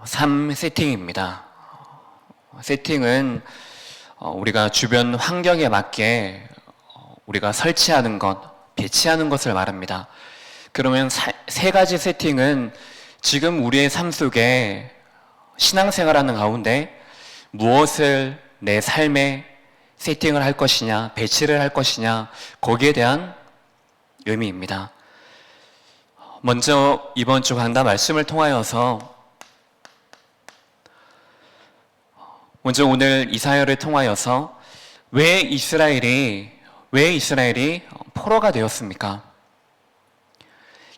삶 세팅입니다. 세팅은 우리가 주변 환경에 맞게 우리가 설치하는 것, 배치하는 것을 말합니다. 그러면 세 가지 세팅은 지금 우리의 삶 속에 신앙생활하는 가운데 무엇을 내 삶에 세팅을 할 것이냐, 배치를 할 것이냐, 거기에 대한 의미입니다. 먼저 이번 주 강단 말씀을 통하여서 먼저 오늘 이사야를 통하여서 왜 이스라엘이 포로가 되었습니까?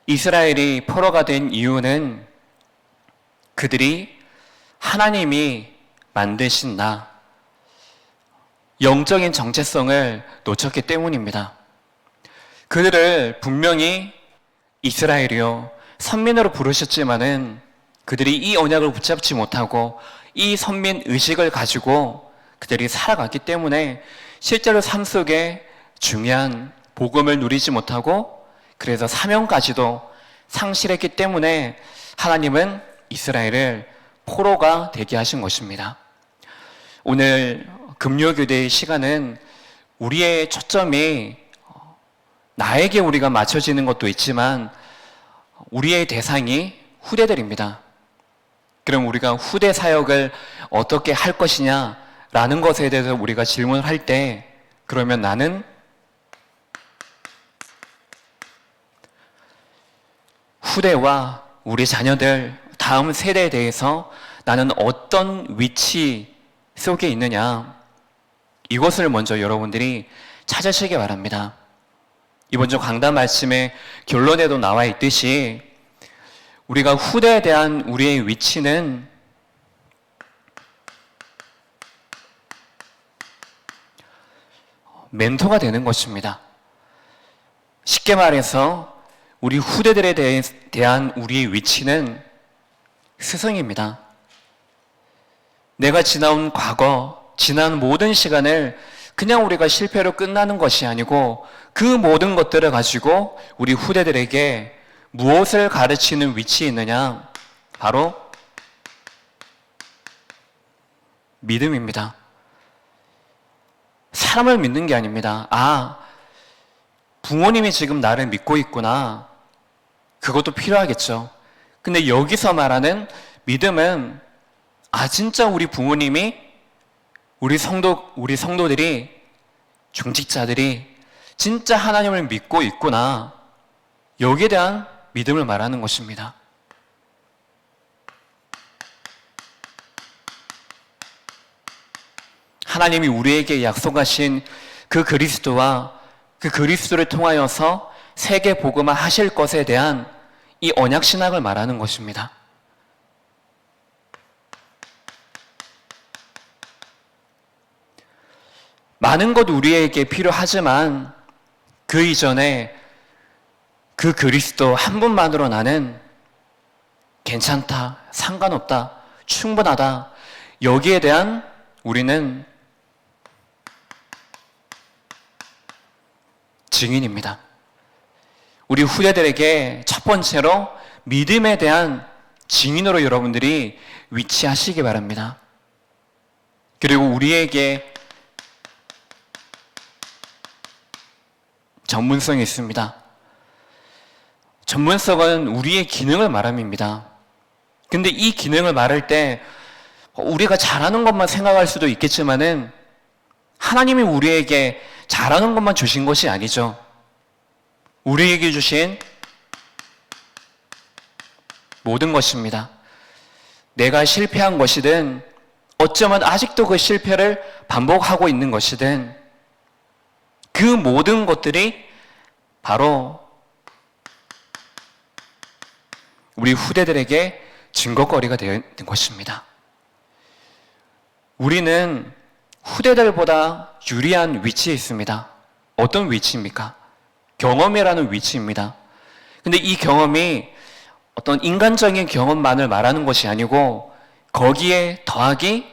이스라엘이 포로가 된 이유는 그들이 하나님이 만드신 나, 영적인 정체성을 놓쳤기 때문입니다. 그들을 분명히 이스라엘이요, 선민으로 부르셨지만은 그들이 이 언약을 붙잡지 못하고 이 선민 의식을 가지고 그들이 살아갔기 때문에 실제로 삶 속에 중요한 복음을 누리지 못하고 그래서 사명까지도 상실했기 때문에 하나님은 이스라엘을 포로가 되게 하신 것입니다. 오늘 금요교대의 시간은 우리의 초점이 나에게 우리가 맞춰지는 것도 있지만 우리의 대상이 후대들입니다. 그럼 우리가 후대 사역을 어떻게 할 것이냐라는 것에 대해서 우리가 질문을 할 때 그러면 나는 후대와 우리 자녀들 다음 세대에 대해서 나는 어떤 위치 속에 있느냐, 이것을 먼저 여러분들이 찾으시기 바랍니다. 이번 주 강단 말씀의 결론에도 나와 있듯이 우리가 후대에 대한 우리의 위치는 멘토가 되는 것입니다. 쉽게 말해서 우리 후대들에 대한 우리의 위치는 스승입니다. 내가 지나온 과거, 지난 모든 시간을 그냥 우리가 실패로 끝나는 것이 아니고 그 모든 것들을 가지고 우리 후대들에게 무엇을 가르치는 위치에 있느냐? 바로 믿음입니다. 사람을 믿는 게 아닙니다. 부모님이 지금 나를 믿고 있구나. 그것도 필요하겠죠. 근데 여기서 말하는 믿음은 진짜 우리 부모님이 우리 성도들이 중직자들이 진짜 하나님을 믿고 있구나. 여기에 대한 믿음을 말하는 것입니다. 하나님이 우리에게 약속하신 그 그리스도와 그 그리스도를 통하여서 세계 복음화 하실 것에 대한 이 언약 신학을 말하는 것입니다. 많은 것 우리에게 필요하지만 그 이전에 그 그리스도 한 분만으로 나는 괜찮다, 상관없다, 충분하다, 여기에 대한 우리는 증인입니다. 우리 후대들에게 첫 번째로 믿음에 대한 증인으로 여러분들이 위치하시기 바랍니다. 그리고 우리에게 전문성이 있습니다. 전문성은 우리의 기능을 말합니다. 근데 이 기능을 말할 때 우리가 잘하는 것만 생각할 수도 있겠지만은 하나님이 우리에게 잘하는 것만 주신 것이 아니죠. 우리에게 주신 모든 것입니다. 내가 실패한 것이든 어쩌면 아직도 그 실패를 반복하고 있는 것이든 그 모든 것들이 바로 우리 후대들에게 증거거리가 되는 것입니다. 우리는 후대들보다 유리한 위치에 있습니다. 어떤 위치입니까? 경험이라는 위치입니다. 근데 이 경험이 어떤 인간적인 경험만을 말하는 것이 아니고 거기에 더하기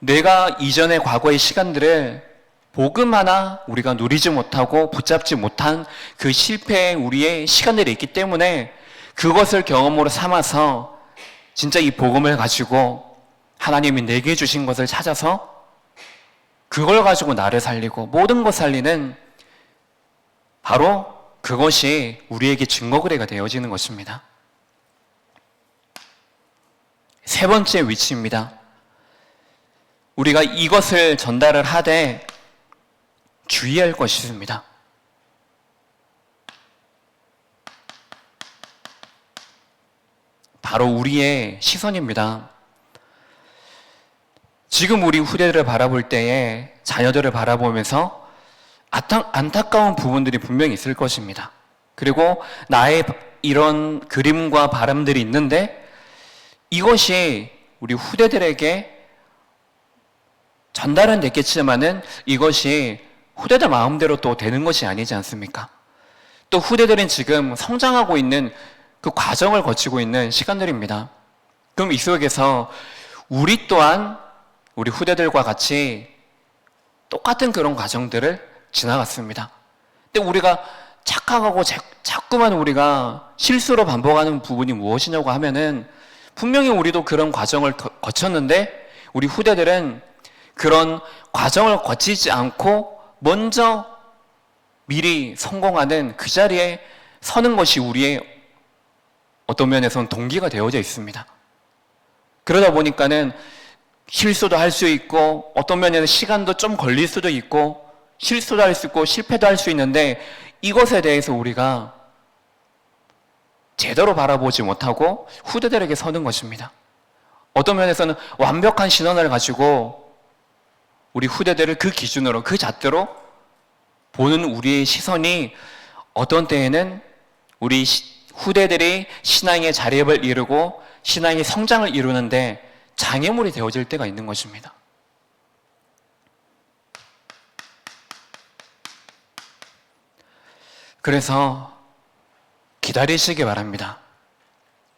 내가 이전의 과거의 시간들을 복음 하나 우리가 누리지 못하고 붙잡지 못한 그 실패의 우리의 시간들이 있기 때문에 그것을 경험으로 삼아서 진짜 이 복음을 가지고 하나님이 내게 주신 것을 찾아서 그걸 가지고 나를 살리고 모든 것 살리는 바로 그것이 우리에게 증거거리가 되어지는 것입니다. 세 번째 위치입니다. 우리가 이것을 전달을 하되 주의할 것이 있습니다. 바로 우리의 시선입니다. 지금 우리 후대들을 바라볼 때에 자녀들을 바라보면서 안타까운 부분들이 분명히 있을 것입니다. 그리고 나의 이런 그림과 바람들이 있는데 이것이 우리 후대들에게 전달은 됐겠지만은 이것이 후대들 마음대로 또 되는 것이 아니지 않습니까? 또 후대들은 지금 성장하고 있는 그 과정을 거치고 있는 시간들입니다. 그럼 이 속에서 우리 또한 우리 후대들과 같이 똑같은 그런 과정들을 지나갔습니다. 근데 우리가 착각하고 자꾸만 우리가 실수로 반복하는 부분이 무엇이냐고 하면은 분명히 우리도 그런 과정을 거쳤는데 우리 후대들은 그런 과정을 거치지 않고 먼저 미리 성공하는 그 자리에 서는 것이 우리의 어떤 면에서는 동기가 되어져 있습니다. 그러다 보니까는 실수도 할 수 있고 어떤 면에는 시간도 좀 걸릴 수도 있고 실수도 할 수 있고 실패도 할 수 있는데 이것에 대해서 우리가 제대로 바라보지 못하고 후대들에게 서는 것입니다. 어떤 면에서는 완벽한 신앙을 가지고 우리 후대들을 그 기준으로 그 잣대로 보는 우리의 시선이 어떤 때에는 우리 후대들이 신앙의 자립을 이루고 신앙의 성장을 이루는데 장애물이 되어질 때가 있는 것입니다. 그래서 기다리시기 바랍니다.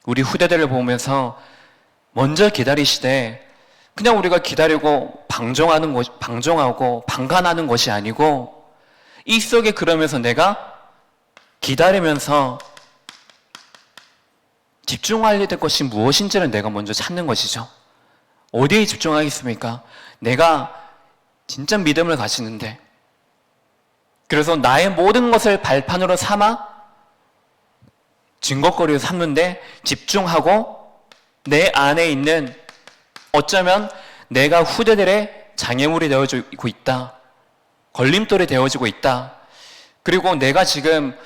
우리 후대들을 보면서 먼저 기다리시되 그냥 우리가 기다리고 방종하고 방관하는 것이 아니고 이 속에 그러면서 내가 기다리면서 집중해야 될 것이 무엇인지를 내가 먼저 찾는 것이죠. 어디에 집중하겠습니까? 내가 진짜 믿음을 가지는데 그래서 나의 모든 것을 발판으로 삼아 증거거리를 삼는데 집중하고 내 안에 있는 어쩌면 내가 후대들의 장애물이 되어지고 있다. 걸림돌이 되어지고 있다. 그리고 내가 지금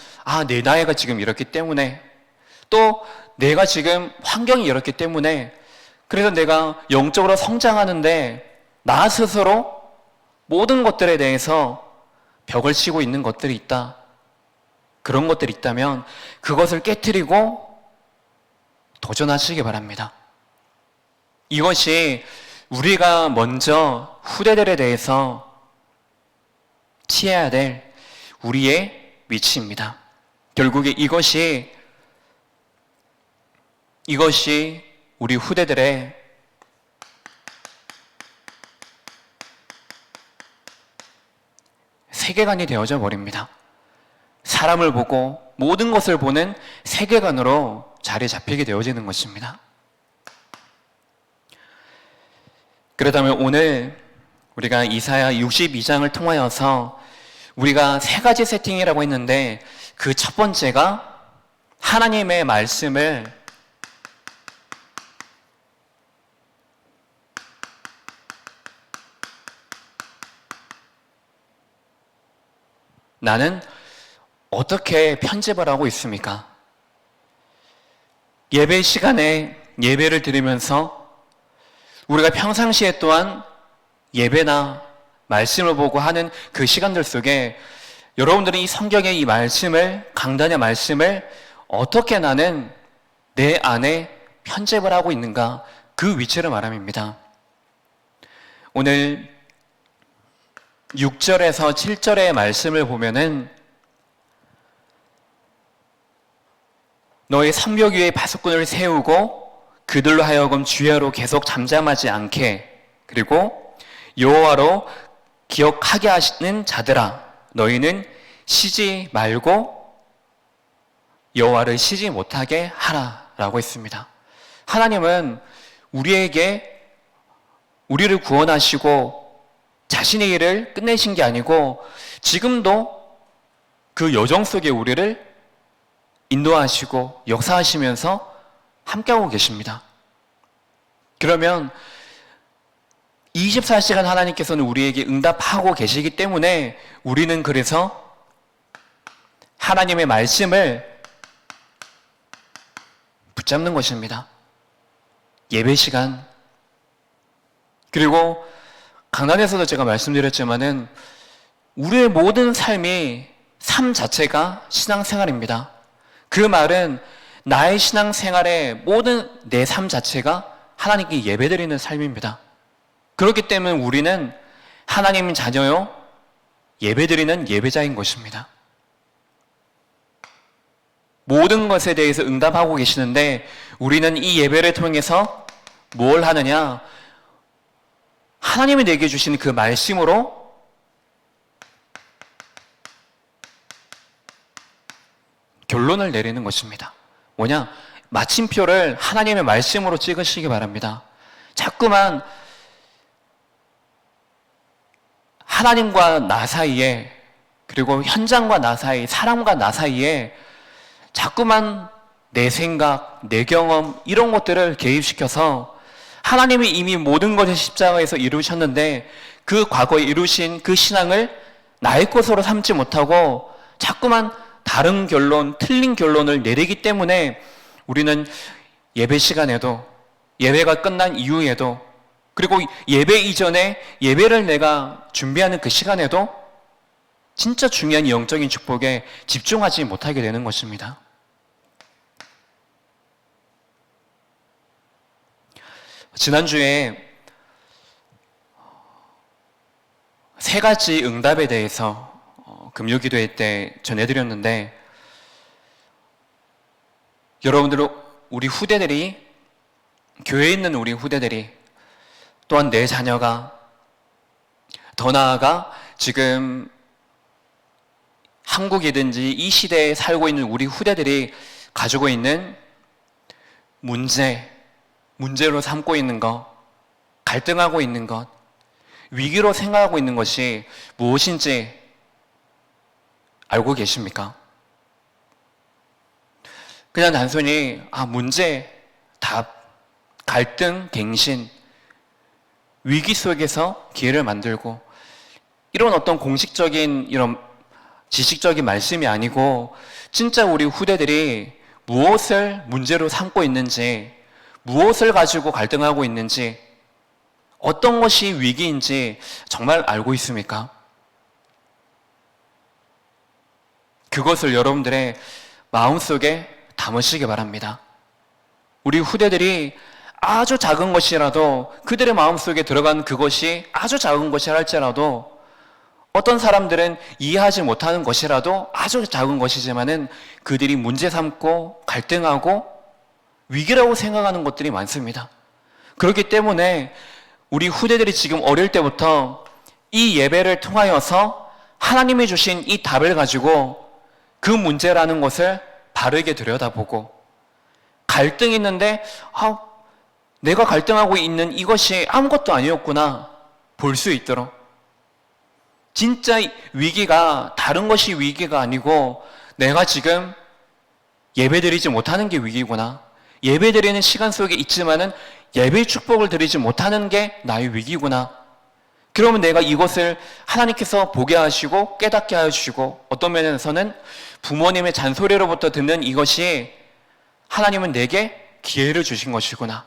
내 나이가 지금 이렇기 때문에 또 내가 지금 환경이 이렇기 때문에 그래서 내가 영적으로 성장하는데 나 스스로 모든 것들에 대해서 벽을 치고 있는 것들이 있다. 그런 것들이 있다면 그것을 깨트리고 도전하시기 바랍니다. 이것이 우리가 먼저 후대들에 대해서 취해야 될 우리의 위치입니다. 결국에 이것이 우리 후대들의 세계관이 되어져 버립니다. 사람을 보고 모든 것을 보는 세계관으로 자리 잡히게 되어지는 것입니다. 그렇다면 오늘 우리가 이사야 62장을 통하여서 우리가 세 가지 세팅이라고 했는데 그 첫 번째가 하나님의 말씀을 나는 어떻게 편집을 하고 있습니까? 예배 시간에 예배를 드리면서 우리가 평상시에 또한 예배나 말씀을 보고 하는 그 시간들 속에 여러분들이 이 성경의 이 말씀을, 강단의 말씀을 어떻게 나는 내 안에 편집을 하고 있는가, 그 위치를 말합니다. 오늘 6절에서 7절의 말씀을 보면은 너희 성벽 위에 파수꾼을 세우고 그들로 하여금 주야로 계속 잠잠하지 않게 그리고 여호와로 기억하게 하시는 자들아 너희는 쉬지 말고 여호와를 쉬지 못하게 하라 라고 했습니다. 하나님은 우리를 구원하시고 자신의 일을 끝내신 게 아니고 지금도 그 여정 속에 우리를 인도하시고 역사하시면서 함께하고 계십니다. 그러면 24시간 하나님께서는 우리에게 응답하고 계시기 때문에 우리는 그래서 하나님의 말씀을 붙잡는 것입니다. 예배 시간. 그리고 강단에서도 제가 말씀드렸지만은 우리의 모든 삶이 삶 자체가 신앙생활입니다. 그 말은 나의 신앙생활의 모든 내 삶 자체가 하나님께 예배드리는 삶입니다. 그렇기 때문에 우리는 하나님의 자녀요, 예배드리는 예배자인 것입니다. 모든 것에 대해서 응답하고 계시는데 우리는 이 예배를 통해서 뭘 하느냐? 하나님이 내게 주신 그 말씀으로 결론을 내리는 것입니다. 뭐냐? 마침표를 하나님의 말씀으로 찍으시기 바랍니다. 자꾸만 하나님과 나 사이에, 그리고 현장과 나 사이, 사람과 나 사이에 자꾸만 내 생각, 내 경험 이런 것들을 개입시켜서 하나님이 이미 모든 것을 십자가에서 이루셨는데 그 과거에 이루신 그 신앙을 나의 것으로 삼지 못하고 자꾸만 다른 결론, 틀린 결론을 내리기 때문에 우리는 예배 시간에도, 예배가 끝난 이후에도, 그리고 예배 이전에 예배를 내가 준비하는 그 시간에도 진짜 중요한 영적인 축복에 집중하지 못하게 되는 것입니다. 지난주에 세 가지 응답에 대해서 금요기도회 때 전해드렸는데, 여러분들, 우리 후대들이, 교회에 있는 우리 후대들이, 또한 내 자녀가, 더 나아가 지금 한국이든지 이 시대에 살고 있는 우리 후대들이 가지고 있는 문제로 삼고 있는 것, 갈등하고 있는 것, 위기로 생각하고 있는 것이 무엇인지 알고 계십니까? 그냥 단순히 문제, 답, 갈등, 갱신, 위기 속에서 기회를 만들고, 이런 어떤 공식적인 이런 지식적인 말씀이 아니고 진짜 우리 후대들이 무엇을 문제로 삼고 있는지, 무엇을 가지고 갈등하고 있는지, 어떤 것이 위기인지 정말 알고 있습니까? 그것을 여러분들의 마음속에 담으시기 바랍니다. 우리 후대들이 아주 작은 것이라도, 그들의 마음속에 들어간 그것이 아주 작은 것이라 할지라도, 어떤 사람들은 이해하지 못하는 것이라도 아주 작은 것이지만은 그들이 문제 삼고 갈등하고 위기라고 생각하는 것들이 많습니다. 그렇기 때문에 우리 후대들이 지금 어릴 때부터 이 예배를 통하여서 하나님이 주신 이 답을 가지고 그 문제라는 것을 바르게 들여다보고, 갈등이 있는데 내가 갈등하고 있는 이것이 아무것도 아니었구나 볼 수 있도록, 진짜 위기가 다른 것이 위기가 아니고 내가 지금 예배드리지 못하는 게 위기구나, 예배드리는 시간 속에 있지만은 예배의 축복을 드리지 못하는 게 나의 위기구나. 그러면 내가 이것을 하나님께서 보게 하시고 깨닫게 하시고, 어떤 면에서는 부모님의 잔소리로부터 듣는 이것이 하나님은 내게 기회를 주신 것이구나,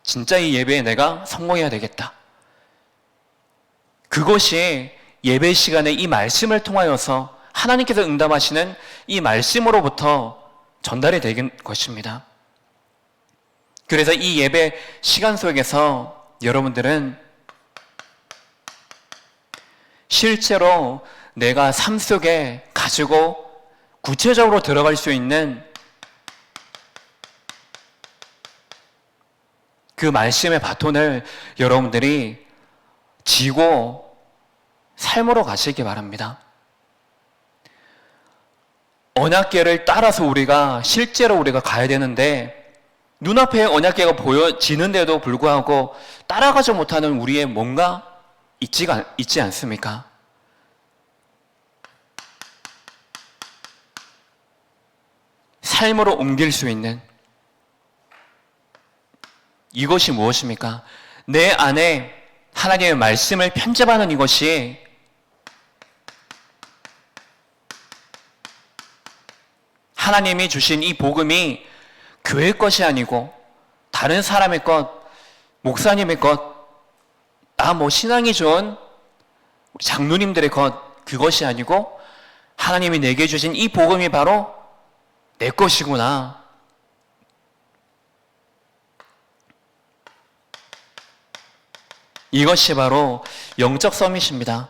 진짜 이 예배에 내가 성공해야 되겠다. 그것이 예배 시간에 이 말씀을 통하여서 하나님께서 응답하시는 이 말씀으로부터 전달이 되는 것입니다. 그래서 이 예배 시간 속에서 여러분들은 실제로 내가 삶 속에 가지고 구체적으로 들어갈 수 있는 그 말씀의 바톤을 여러분들이 지고 삶으로 가시기 바랍니다. 언약궤를 따라서 실제로 우리가 가야 되는데, 눈앞에 언약궤가 보여지는데도 불구하고 따라가지 못하는 우리의 뭔가 있지 않습니까? 삶으로 옮길 수 있는 이것이 무엇입니까? 내 안에 하나님의 말씀을 편집하는 이것이 하나님이 주신 이 복음이 교회 것이 아니고 다른 사람의 것, 목사님의 것, 신앙이 좋은 우리 장로님들의 것, 그것이 아니고 하나님이 내게 주신 이 복음이 바로 내 것이구나. 이것이 바로 영적 서밋입니다.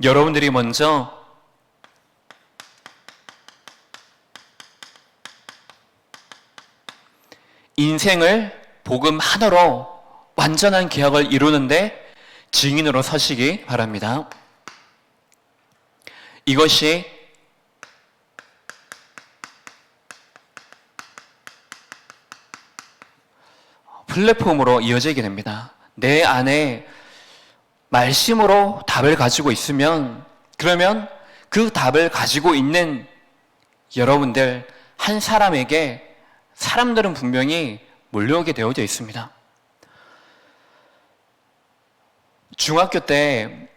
여러분들이 먼저 인생을 복음 하나로 완전한 계약을 이루는데 증인으로 서시기 바랍니다. 이것이 플랫폼으로 이어지게 됩니다. 내 안에 말씀으로 답을 가지고 있으면, 그러면 그 답을 가지고 있는 여러분들 한 사람에게 사람들은 분명히 몰려오게 되어져 있습니다. 중학교 때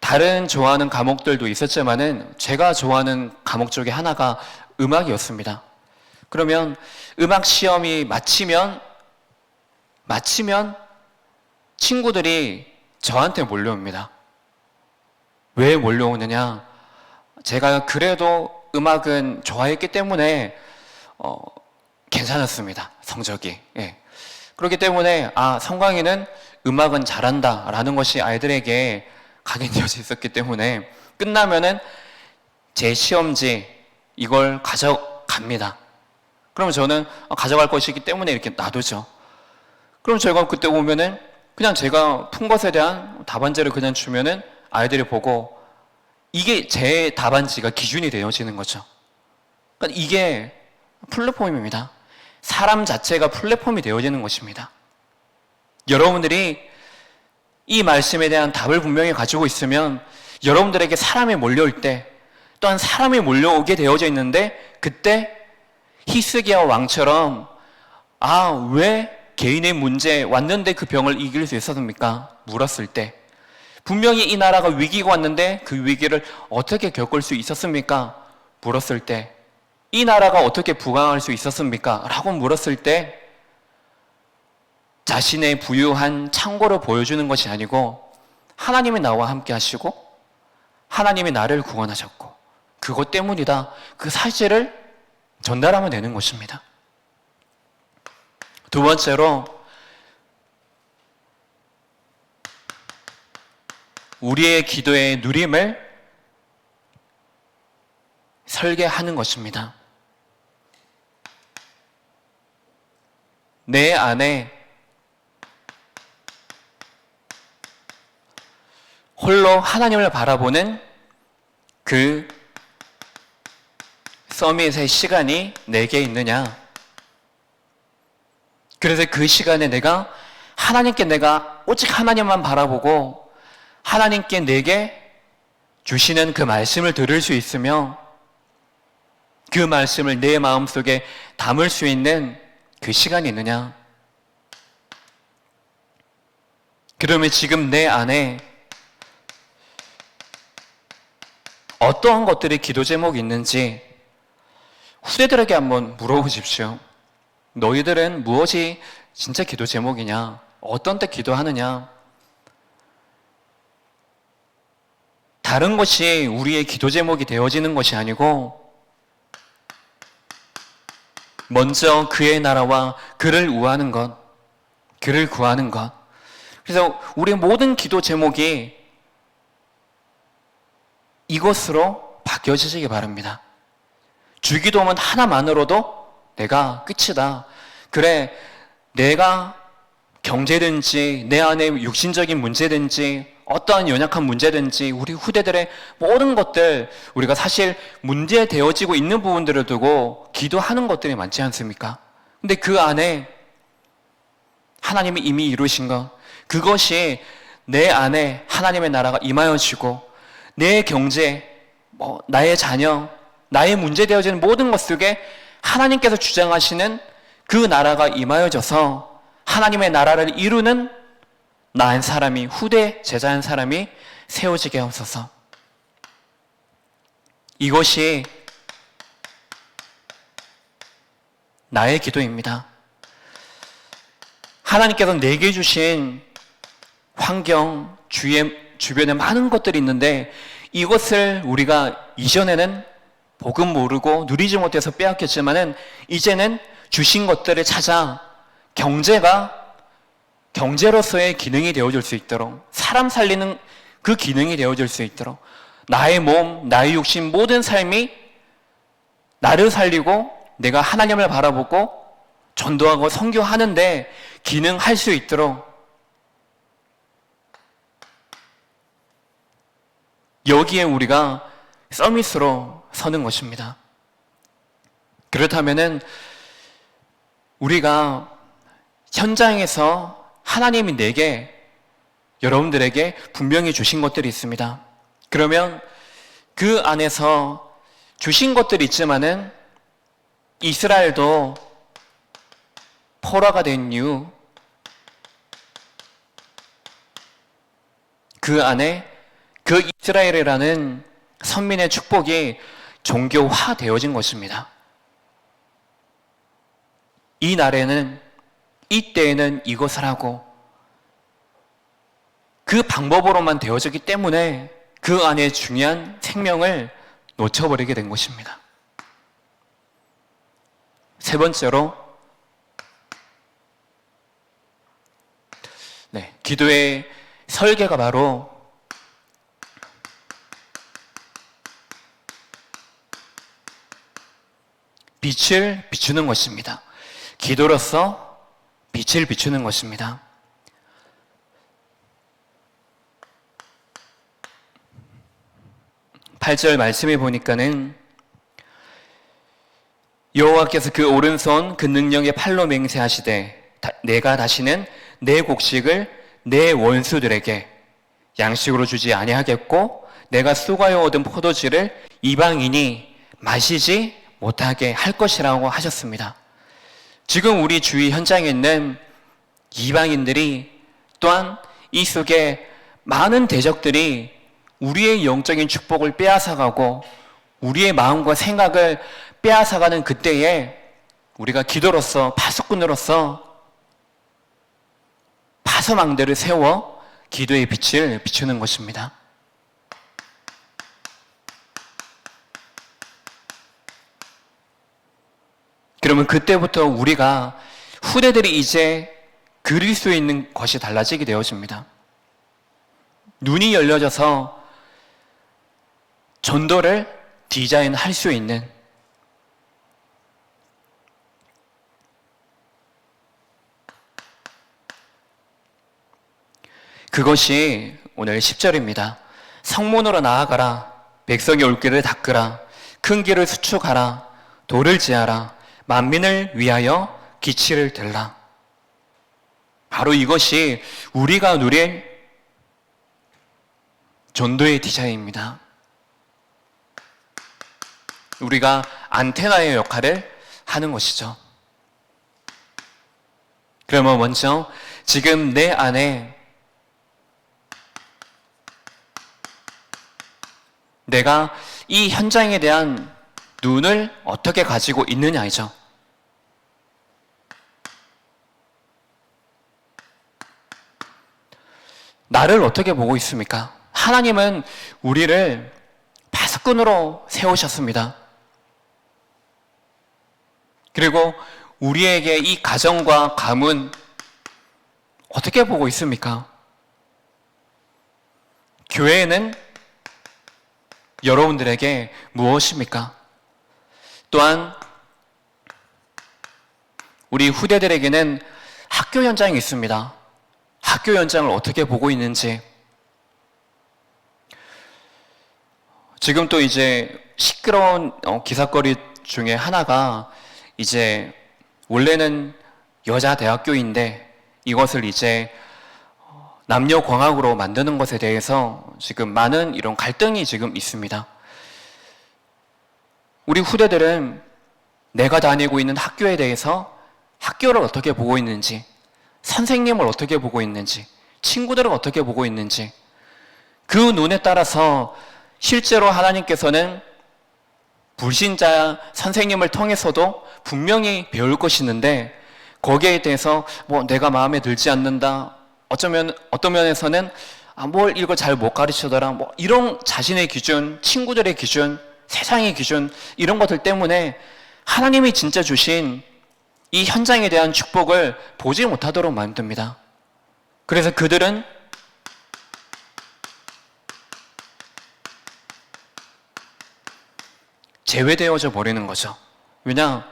다른 좋아하는 과목들도 있었지만은 제가 좋아하는 과목 중에 하나가 음악이었습니다. 그러면 음악 시험이 마치면 친구들이 저한테 몰려옵니다. 왜 몰려오느냐? 제가 그래도 음악은 좋아했기 때문에 괜찮았습니다. 성적이. 예. 그렇기 때문에 성광이는 음악은 잘한다 라는 것이 아이들에게 각인되어져 있었기 때문에 끝나면은 제 시험지 이걸 가져갑니다. 그러면 저는 가져갈 것이기 때문에 이렇게 놔두죠. 그럼 제가 그때 오면은 그냥 제가 푼 것에 대한 답안지를 그냥 주면은 아이들이 보고 이게 제 답안지가 기준이 되어지는 거죠. 그러니까 이게 플랫폼입니다. 사람 자체가 플랫폼이 되어지는 것입니다. 여러분들이 이 말씀에 대한 답을 분명히 가지고 있으면 여러분들에게 사람이 몰려올 때 또한 사람이 몰려오게 되어져 있는데 그때 히스기야와 왕처럼 왜 개인의 문제 왔는데 그 병을 이길 수 있었습니까? 물었을 때 분명히 이 나라가 위기가 왔는데 그 위기를 어떻게 겪을 수 있었습니까? 물었을 때 이 나라가 어떻게 부강할 수 있었습니까? 라고 물었을 때 자신의 부유한 창고를 보여주는 것이 아니고 하나님이 나와 함께 하시고 하나님이 나를 구원하셨고 그것 때문이다. 그 사실을 전달하면 되는 것입니다. 두 번째로 우리의 기도의 누림을 설계하는 것입니다. 내 안에 홀로 하나님을 바라보는 그 서밋의 시간이 내게 있느냐? 그래서 그 시간에 내가 오직 하나님만 바라보고 하나님께 내게 주시는 그 말씀을 들을 수 있으며 그 말씀을 내 마음속에 담을 수 있는 그 시간이 있느냐? 그러면 지금 내 안에 어떠한 것들이 기도 제목이 있는지 후대들에게 한번 물어보십시오. 너희들은 무엇이 진짜 기도 제목이냐? 어떤 때 기도하느냐? 다른 것이 우리의 기도 제목이 되어지는 것이 아니고 먼저 그의 나라와 그를 구하는 것, 그를 구하는 것. 그래서 우리의 모든 기도 제목이 이것으로 바뀌어지시기 바랍니다. 주기도문 하나만으로도 내가 끝이다. 그래, 내가 경제든지 내 안에 육신적인 문제든지 어떠한 연약한 문제든지 우리 후대들의 모든 것들, 우리가 사실 문제되어지고 있는 부분들을 두고 기도하는 것들이 많지 않습니까? 근데 그 안에 하나님이 이미 이루신 것, 그것이 내 안에 하나님의 나라가 임하여지고 내 경제, 나의 자녀, 나의 문제되어지는 모든 것 속에 하나님께서 주장하시는 그 나라가 임하여져서 하나님의 나라를 이루는 나 한 사람이, 후대 제자 한 사람이 세워지게 하옵소서. 이것이 나의 기도입니다. 하나님께서 내게 주신 환경, 주변에 많은 것들이 있는데 이것을 우리가 이전에는 복음 모르고 누리지 못해서 빼앗겼지만은 이제는 주신 것들을 찾아 경제로서의 기능이 되어줄 수 있도록, 사람 살리는 그 기능이 되어줄 수 있도록, 나의 몸, 나의 육신, 모든 삶이 나를 살리고 내가 하나님을 바라보고 전도하고 선교하는데 기능할 수 있도록 여기에 우리가 서밋으로 서는 것입니다. 그렇다면은 우리가 현장에서 하나님이 내게, 여러분들에게 분명히 주신 것들이 있습니다. 그러면 그 안에서 주신 것들이 있지만은 이스라엘도 포로가 된 이유, 그 안에 그 이스라엘이라는 선민의 축복이 종교화되어진 것입니다. 이 날에는, 이때에는 이것을 하고 그 방법으로만 되어졌기 때문에 그 안에 중요한 생명을 놓쳐버리게 된 것입니다. 세 번째로, 기도의 설계가 바로 빛을 비추는 것입니다. 기도로서 빛을 비추는 것입니다. 팔 절 말씀해 보니까는 여호와께서 그 오른손 그 능력의 팔로 맹세하시되 내가 다시는 내 곡식을 내 원수들에게 양식으로 주지 아니하겠고 내가 수고하여 얻은 포도주를 이방인이 마시지 못하게 할 것이라고 하셨습니다. 지금 우리 주위 현장에 있는 이방인들이, 또한 이 속에 많은 대적들이 우리의 영적인 축복을 빼앗아가고 우리의 마음과 생각을 빼앗아가는 그때에 우리가 기도로서, 파수꾼으로서 파수망대를 세워 기도의 빛을 비추는 것입니다. 그러면 그때부터 우리가, 후대들이 이제 그릴 수 있는 것이 달라지게 되어집니다. 눈이 열려져서 전도를 디자인할 수 있는, 그것이 오늘 10절입니다. 성문으로 나아가라. 백성이 올 길을 닦으라. 큰 길을 수축하라. 돌을 지하라. 만민을 위하여 기치를 들라. 바로 이것이 우리가 누린 전도의 디자인입니다. 우리가 안테나의 역할을 하는 것이죠. 그러면 먼저 지금 내 안에 내가 이 현장에 대한 눈을 어떻게 가지고 있느냐이죠. 나를 어떻게 보고 있습니까? 하나님은 우리를 파수꾼으로 세우셨습니다. 그리고 우리에게 이 가정과 가문 어떻게 보고 있습니까? 교회는 여러분들에게 무엇입니까? 또한 우리 후대들에게는 학교 현장이 있습니다. 학교 현장을 어떻게 보고 있는지, 지금 또 이제 시끄러운 기사거리 중에 하나가 이제 원래는 여자 대학교인데 이것을 이제 남녀 광학으로 만드는 것에 대해서 지금 많은 이런 갈등이 지금 있습니다. 우리 후대들은 내가 다니고 있는 학교에 대해서 학교를 어떻게 보고 있는지, 선생님을 어떻게 보고 있는지, 친구들을 어떻게 보고 있는지, 그 눈에 따라서 실제로 하나님께서는 불신자 선생님을 통해서도 분명히 배울 것이 있는데 거기에 대해서 내가 마음에 들지 않는다. 어떤 면에서는 뭘 이거 잘 못 가르치더라. 이런 자신의 기준, 친구들의 기준, 세상의 기준 이런 것들 때문에 하나님이 진짜 주신 이 현장에 대한 축복을 보지 못하도록 만듭니다. 그래서 그들은 제외되어져 버리는 거죠. 왜냐?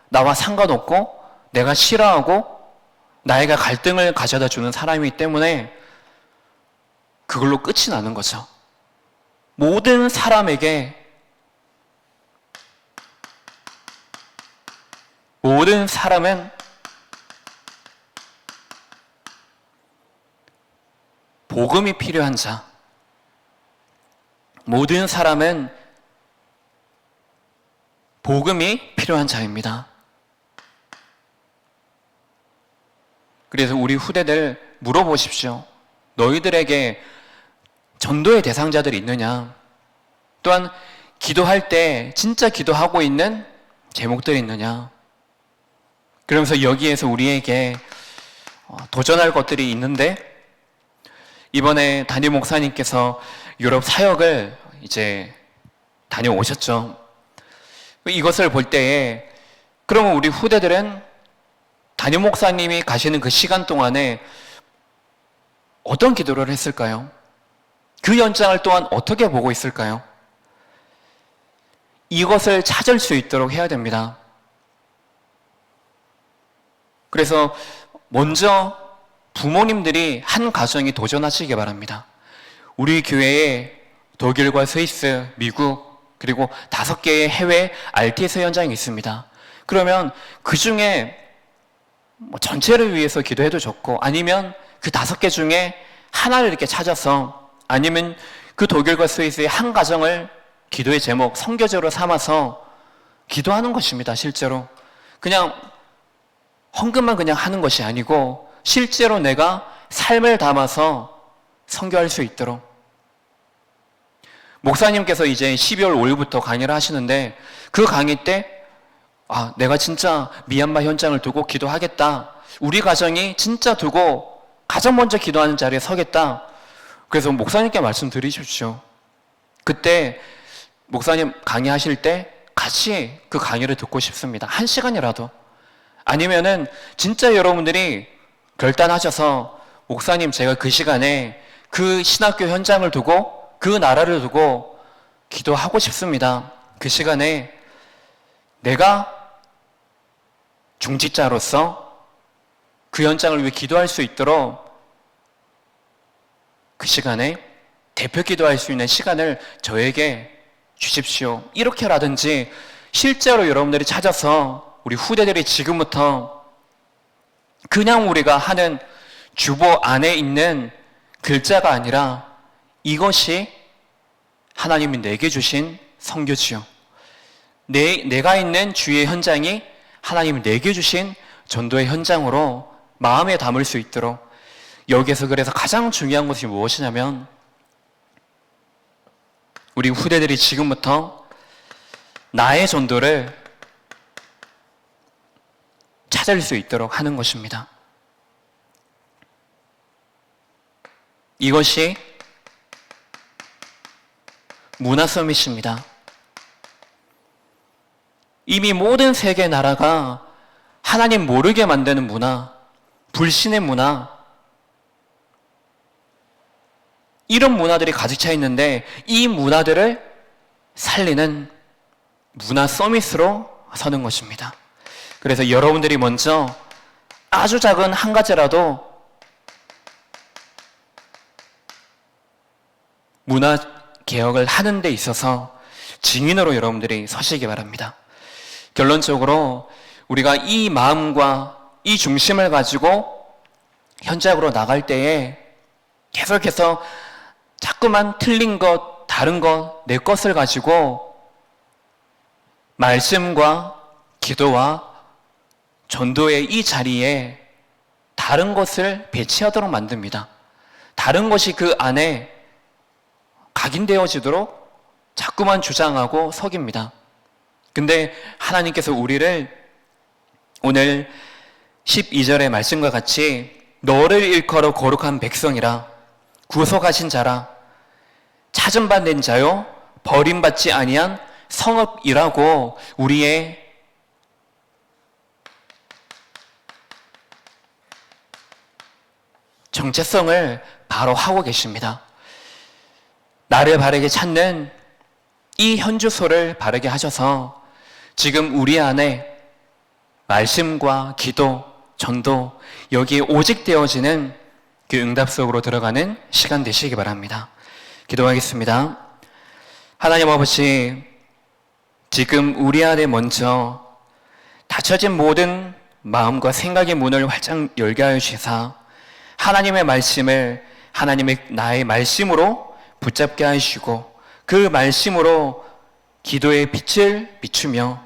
나와 상관없고 내가 싫어하고 나에게 갈등을 가져다 주는 사람이기 때문에 그걸로 끝이 나는 거죠. 모든 사람은 복음이 필요한 자, 모든 사람은 복음이 필요한 자입니다. 그래서 우리 후대들 물어보십시오. 너희들에게 전도의 대상자들이 있느냐? 또한 기도할 때 진짜 기도하고 있는 제목들이 있느냐? 그러면서 여기에서 우리에게 도전할 것들이 있는데 이번에 담임 목사님께서 유럽 사역을 이제 다녀오셨죠. 이것을 볼 때에 그러면 우리 후대들은 담임 목사님이 가시는 그 시간 동안에 어떤 기도를 했을까요? 그 연장을 또한 어떻게 보고 있을까요? 이것을 찾을 수 있도록 해야 됩니다. 그래서 먼저 부모님들이 한 가정이 도전하시기 바랍니다. 우리 교회에 독일과 스위스, 미국 그리고 5개의 해외 RTS 현장이 있습니다. 그러면 그 중에 전체를 위해서 기도해도 좋고 아니면 그 5개 중에 하나를 이렇게 찾아서 아니면 그 독일과 스위스의 한 가정을 기도의 제목, 선교제로 삼아서 기도하는 것입니다. 실제로 그냥 헌금만 그냥 하는 것이 아니고 실제로 내가 삶을 담아서 선교할 수 있도록 목사님께서 이제 12월 5일부터 강의를 하시는데 그 강의 때 내가 진짜 미얀마 현장을 두고 기도하겠다. 우리 가정이 진짜 두고 가장 먼저 기도하는 자리에 서겠다. 그래서 목사님께 말씀드리십시오. 그때 목사님 강의하실 때 같이 그 강의를 듣고 싶습니다. 1시간이라도. 아니면은 진짜 여러분들이 결단하셔서 목사님 제가 그 시간에 그 신학교 현장을 두고 그 나라를 두고 기도하고 싶습니다. 그 시간에 내가 중직자로서 그 현장을 위해 기도할 수 있도록 그 시간에 대표 기도할 수 있는 시간을 저에게 주십시오. 이렇게라든지 실제로 여러분들이 찾아서 우리 후대들이 지금부터 그냥 우리가 하는 주보 안에 있는 글자가 아니라 이것이 하나님이 내게 주신 선교지요. 내가 있는 주의 현장이 하나님이 내게 주신 전도의 현장으로 마음에 담을 수 있도록 여기에서 그래서 가장 중요한 것이 무엇이냐면 우리 후대들이 지금부터 나의 전도를 찾을 수 있도록 하는 것입니다. 이것이 문화 서밋입니다. 이미 모든 세계 나라가 하나님 모르게 만드는 문화, 불신의 문화, 이런 문화들이 가득 차 있는데 이 문화들을 살리는 문화 서밋으로 서는 것입니다. 그래서 여러분들이 먼저 아주 작은 한 가지라도 문화 개혁을 하는 데 있어서 증인으로 여러분들이 서시기 바랍니다. 결론적으로 우리가 이 마음과 이 중심을 가지고 현장으로 나갈 때에 계속해서 자꾸만 틀린 것, 다른 것, 내 것을 가지고 말씀과 기도와 전도의 이 자리에 다른 것을 배치하도록 만듭니다. 다른 것이 그 안에 각인되어지도록 자꾸만 주장하고 속입니다. 근데 하나님께서 우리를 오늘 12절의 말씀과 같이 너를 일컬어 거룩한 백성이라 구속하신 자라 찾은 바 된 자요 버림받지 아니한 성읍이라고 우리의 정체성을 바로 하고 계십니다. 나를 바르게 찾는 이 현주소를 바르게 하셔서 지금 우리 안에 말씀과 기도, 전도 여기에 오직 되어지는 그 응답 속으로 들어가는 시간 되시기 바랍니다. 기도하겠습니다. 하나님 아버지, 지금 우리 안에 먼저 닫혀진 모든 마음과 생각의 문을 활짝 열게 하여 주시사 하나님의 말씀을 하나님의 나의 말씀으로 붙잡게 하시고 그 말씀으로 기도의 빛을 비추며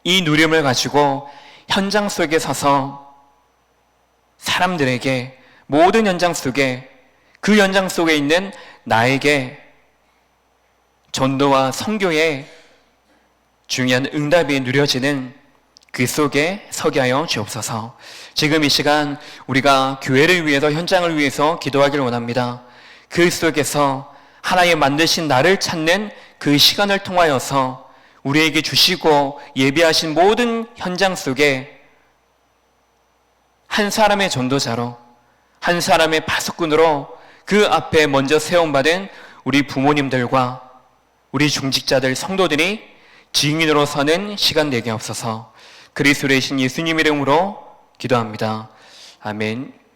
이 누림을 가지고 현장 속에 서서 사람들에게 모든 현장 속에 그 현장 속에 있는 나에게 전도와 선교의 중요한 응답이 누려지는 그 속에 서게 하여 주옵소서. 지금 이 시간 우리가 교회를 위해서 현장을 위해서 기도하기를 원합니다. 그 속에서 하나님 만드신 나를 찾는 그 시간을 통하여서 우리에게 주시고 예비하신 모든 현장 속에 한 사람의 전도자로 한 사람의 파수꾼으로 그 앞에 먼저 세움받은 우리 부모님들과 우리 중직자들 성도들이 증인으로 서는 시간 되게 없어서 그리스도의 신 예수님 이름으로 기도합니다. 아멘.